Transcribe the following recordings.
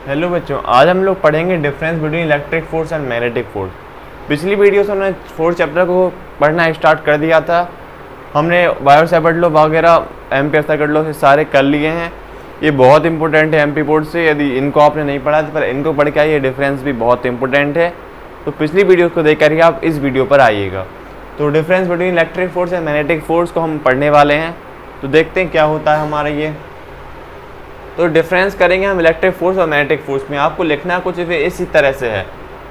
Hello बच्चों, आज हम लोग पढ़ेंगे difference between electric force and magnetic force. पिछली वीडियो से हमने फोर्थ चैप्टर को पढ़ना स्टार्ट कर दिया था। हमने बायो-सैवर्ट लॉ वगैरह एम्पीयर सर्किट लॉ से सारे कर लिए हैं। ये बहुत इंपॉर्टेंट है एमपी बोर्ड से। यदि इनको आपने नहीं पढ़ा तो पर इनको पढ़ के आइए, डिफरेंस भी बहुत इंपॉर्टेंट है। तो पिछली वीडियो को देख कर ही आप इस वीडियो पर आइएगा। तो difference between electric force and magnetic force को हम पढ़ने वाले हैं। तो देखते हैं क्या होता है हमारा ये। तो डिफरेंस करेंगे हम इलेक्ट्रिक फोर्स और मैग्नेटिक फोर्स में। आपको लिखना कुछ इसी तरह से है,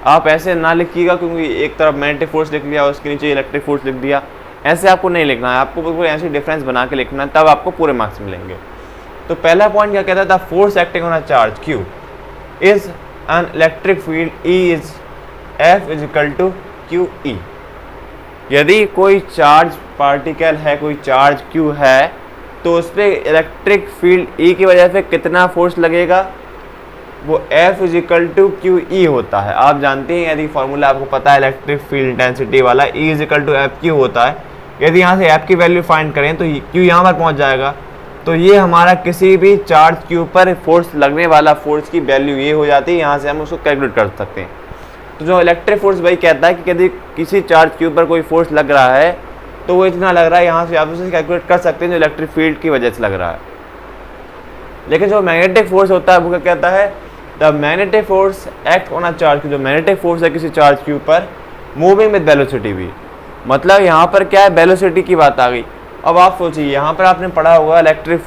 आप ऐसे ना लिखिएगा क्योंकि एक तरफ मैग्नेटिक फोर्स लिख लिया और उसके नीचे इलेक्ट्रिक फोर्स लिख दिया। ऐसे आपको नहीं लिखना है, आपको बिल्कुल ऐसे डिफरेंस बना के लिखना है, तब आपको पूरे मार्क्स मिलेंगे। तो पहला पॉइंट क्या कहता था, force acting on a charge Q is an electric field E is F is equal to QE। यदि कोई चार्ज पार्टिकल है, कोई चार्ज Q है, तो उस पर इलेक्ट्रिक फील्ड E की वजह से कितना फोर्स लगेगा, वो F is equal to QE होता है। आप जानते हैं, यदि फॉर्मूला आपको पता है इलेक्ट्रिक फील्ड इंटेंसिटी वाला, E is equal to FQ होता है। यदि यहाँ से F की वैल्यू फाइंड करें तो Q यहाँ पर पहुँच जाएगा। तो ये हमारा किसी भी चार्ज Q पर फोर्स लगने वाला फोर्स की वैल्यू ये हो जाती है। यहाँ से हम उसको कैलकुलेट कर सकते हैं। तो जो इलेक्ट्रिक फोर्स वही कहता है कि यदि किसी चार्ज Q पर कोई फोर्स लग रहा है तो वो इतना लग रहा है, यहाँ से आप उसे कैलकुलेट कर सकते हैं जो इलेक्ट्रिक फील्ड की वजह से लग रहा है। लेकिन जो मैग्नेटिक फोर्स होता है वो क्या कहता है, the magnetic force act on a charge. जो मैग्नेटिक फोर्स है किसी चार्ज Q पर मूविंग विद वेलोसिटी भी, मतलब यहाँ पर क्या है, वेलोसिटी की बात आ गई। अब आप सोचिए, यहाँ पर आपने पढ़ा होगा इलेक्ट्रिक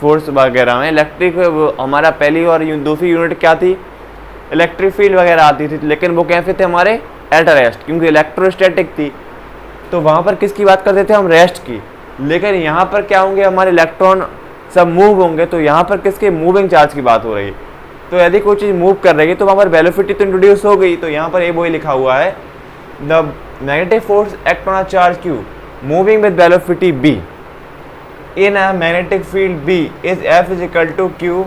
फोर्स वगैरह में, इलेक्ट्रिक हमारा पहली और दूसरी यूनिट क्या थी, इलेक्ट्रिक फील्ड वगैरह आती थी, लेकिन वो कैसे थे हमारे एट रेस्ट, क्योंकि इलेक्ट्रोस्टैटिक थी। तो वहाँ पर किसकी बात करते थे हम, रेस्ट की। लेकिन यहाँ पर क्या होंगे, हमारे इलेक्ट्रॉन सब मूव होंगे, तो यहाँ पर किसके, मूविंग चार्ज की बात हो रही है। तो यदि कोई चीज़ मूव कर रही है तो वहाँ पर वेलोसिटी तो इंट्रोड्यूस हो गई। तो यहाँ पर ये वही लिखा हुआ है, the magnetic force act on a charge Q moving with velocity B in a magnetic field B is F is equal to Q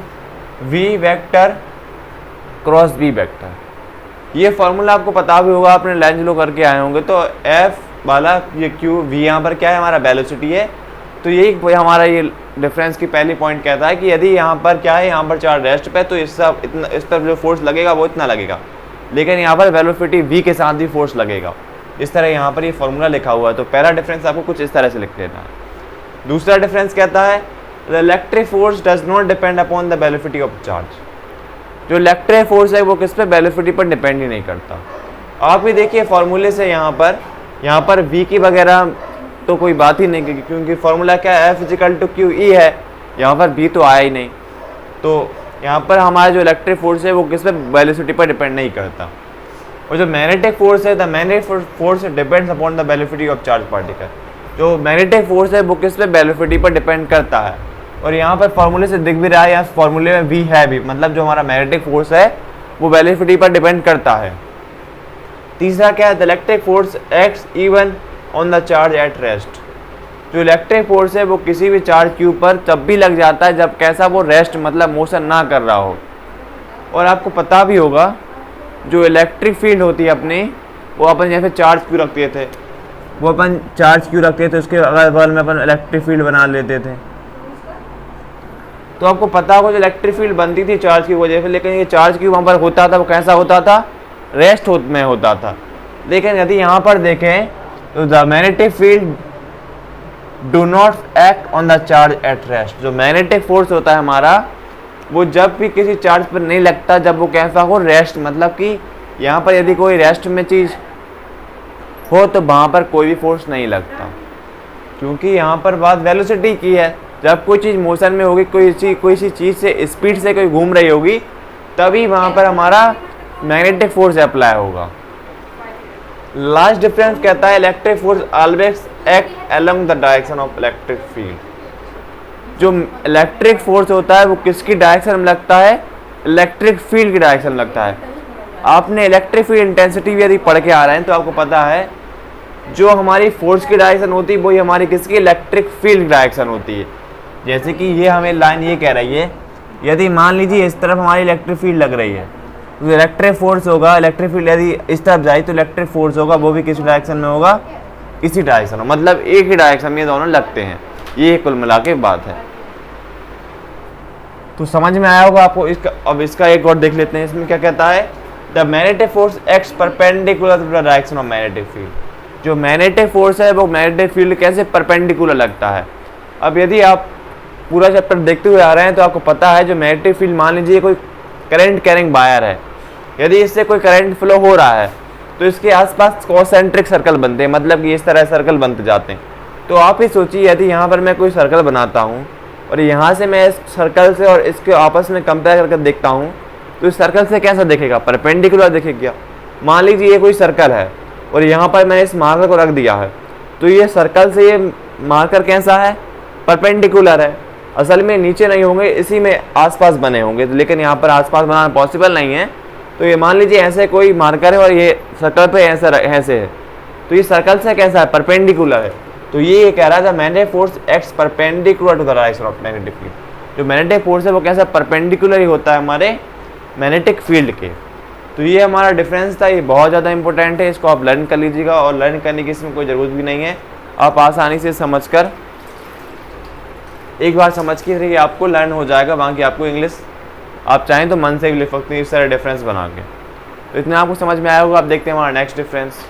V vector cross B vector. ये फॉर्मूला आपको पता भी होगा, आपने लेंज लो करके आए होंगे। तो F वाला ये Q V यहाँ पर क्या है, हमारा वेलोसिटी है। तो यही हमारा ये डिफरेंस की पहली पॉइंट कहता है कि यदि यहाँ पर क्या है, यहाँ पर चार्ज रेस्ट पे, तो इस तरफ जो फोर्स लगेगा वो इतना लगेगा, लेकिन यहाँ पर वेलोसिटी V के साथ भी फोर्स लगेगा। इस तरह यहाँ पर ये फॉर्मूला लिखा हुआ है। तो पहला डिफरेंस आपको कुछ इस तरह से लिख लेना है। दूसरा डिफरेंस कहता है, the electric force does not depend upon the velocity of charge. जो इलेक्ट्रिक फोर्स है वो किस पे, वेलोसिटी पर डिपेंड ही नहीं करता। आप भी देखिए फॉर्मूले से यहाँ पर V की वगैरह तो कोई बात ही नहीं की, क्योंकि फॉर्मूला क्या है, F इक्वल टू QE है। यहाँ पर V तो आया ही नहीं। तो यहाँ पर हमारा जो इलेक्ट्रिक फोर्स है वो किस पे, वेलोसिटी पर डिपेंड नहीं करता। और जो मैग्नेटिक फोर्स है, the magnetic force depends upon the velocity of charge particle. जो मैग्नेटिक फोर्स है वो किस पे, वेलोसिटी पर डिपेंड करता है। और यहाँ पर फॉर्मूले से दिख भी रहा है, यहाँ फॉर्मूले में V है भी, मतलब जो हमारा मैग्नेटिक फोर्स है वो वेलोसिटी पर डिपेंड करता है। तीसरा क्या है, the electric force acts even on the charge at rest. जो इलेक्ट्रिक फोर्स है वो किसी भी चार्ज Q पर तब भी लग जाता है जब कैसा, वो रेस्ट मतलब मोशन ना कर रहा हो। और आपको पता भी होगा, जो इलेक्ट्रिक फील्ड होती है अपनी, वो अपन जैसे चार्ज Q रखते थे, वो अपन चार्ज Q रखते थे, उसके अगल बगल में अपन इलेक्ट्रिक फील्ड बना लेते थे। तो आपको पता होगा जो इलेक्ट्रिक फील्ड बनती थी चार्ज की वजह से, लेकिन ये चार्ज Q वहाँ पर होता था, वो कैसा होता था, रेस्ट में होता था। लेकिन यदि यहाँ पर देखें तो the magnetic field do not act on the charge at rest. जो मैग्नेटिक फोर्स होता है हमारा, वो जब भी किसी चार्ज पर नहीं लगता जब वो कैसा हो, रेस्ट, मतलब कि यहाँ पर यदि कोई रेस्ट में चीज़ हो तो वहाँ पर कोई भी फोर्स नहीं लगता, क्योंकि यहाँ पर बात वेलोसिटी की है। जब कोई चीज़ मोशन में होगी, कोई सी चीज़ से स्पीड से कोई घूम रही होगी, तभी वहाँ पर हमारा मैग्नेटिक फोर्स अप्लाई होगा। लास्ट डिफरेंस कहता है, electric force always act along the direction of electric field. जो इलेक्ट्रिक फोर्स होता है वो किसकी डायरेक्शन में लगता है, इलेक्ट्रिक फील्ड की डायरेक्शन में लगता है। आपने इलेक्ट्रिक फील्ड इंटेंसिटी भी यदि पढ़ के आ रहे हैं तो आपको पता है, जो हमारी फोर्स की डायरेक्शन होती है वही हमारी किसकी, इलेक्ट्रिक फील्ड की डायरेक्शन होती है। जैसे कि ये हमें लाइन ये कह रही है, यदि मान लीजिए इस तरफ हमारी इलेक्ट्रिक फील्ड लग रही है, तो इलेक्ट्रिक फोर्स होगा, इलेक्ट्रिक फील्ड यदि इस तरफ जाए तो इलेक्ट्रिक फोर्स होगा, वो भी किस डायरेक्शन में होगा, इसी डायरेक्शन में, मतलब एक ही डायरेक्शन में दोनों लगते हैं। ये कुल मिला के बात है। तो समझ में आया होगा आपको इसका। अब इसका एक और देख लेते हैं, इसमें क्या कहता है, the magnetic force acts perpendicular to the direction of magnetic field. जो मैग्नेटिक फोर्स है वो मैग्नेटिक फील्ड कैसे परपेंडिकुलर लगता है। अब यदि आप पूरा चैप्टर देखते हुए आ रहे हैं तो आपको पता है जो मैग्नेटिक फील्ड, मान लीजिए कोई करंट कैरिंग वायर है, यदि इससे कोई करंट फ्लो हो रहा है तो इसके आसपास कॉन्सेंट्रिक सर्कल बनते हैं, मतलब कि इस तरह सर्कल बनते जाते हैं। तो आप ही सोचिए यदि यहाँ पर मैं कोई सर्कल बनाता हूँ और यहाँ से मैं इस सर्कल से और इसके आपस में कंपेयर करके देखता हूँ तो इस सर्कल से कैसा दिखेगा, परपेंडिकुलर दिखेगा। मान लीजिए ये कोई सर्कल है और यहाँ पर मैंने इस मार्कर को रख दिया है, तो ये सर्कल से ये मार्कर कैसा है, परपेंडिकुलर है। असल में नीचे नहीं होंगे, इसी में आसपास बने होंगे, लेकिन यहाँ पर आसपास बनाना पॉसिबल नहीं है। तो ये मान लीजिए ऐसे कोई मार्कर है और ये सर्कल पे ऐसे है, तो ये सर्कल से कैसा है, परपेंडिकुलर है। तो ये कह रहा था magnetic force acts perpendicular to the direction of magnetic field. जो मैग्नेटिक फोर्स है वो कैसा परपेंडिकुलर ही होता है हमारे मैग्नेटिक फील्ड के। तो ये हमारा डिफरेंस था, ये बहुत ज़्यादा इंपॉर्टेंट है, इसको आप लर्न कर लीजिएगा। और लर्न करने की इसमें कोई ज़रूरत भी नहीं है, आप आसानी से समझकर एक बार समझ के रहिए, आपको लर्न हो जाएगा। बाकी आपको इंग्लिश आप चाहें तो मन से भी लिख सकते हैं इस तरह डिफरेंस बना के। तो इतना आपको समझ में आया होगा। आप देखते हैं हमारा नेक्स्ट डिफरेंस।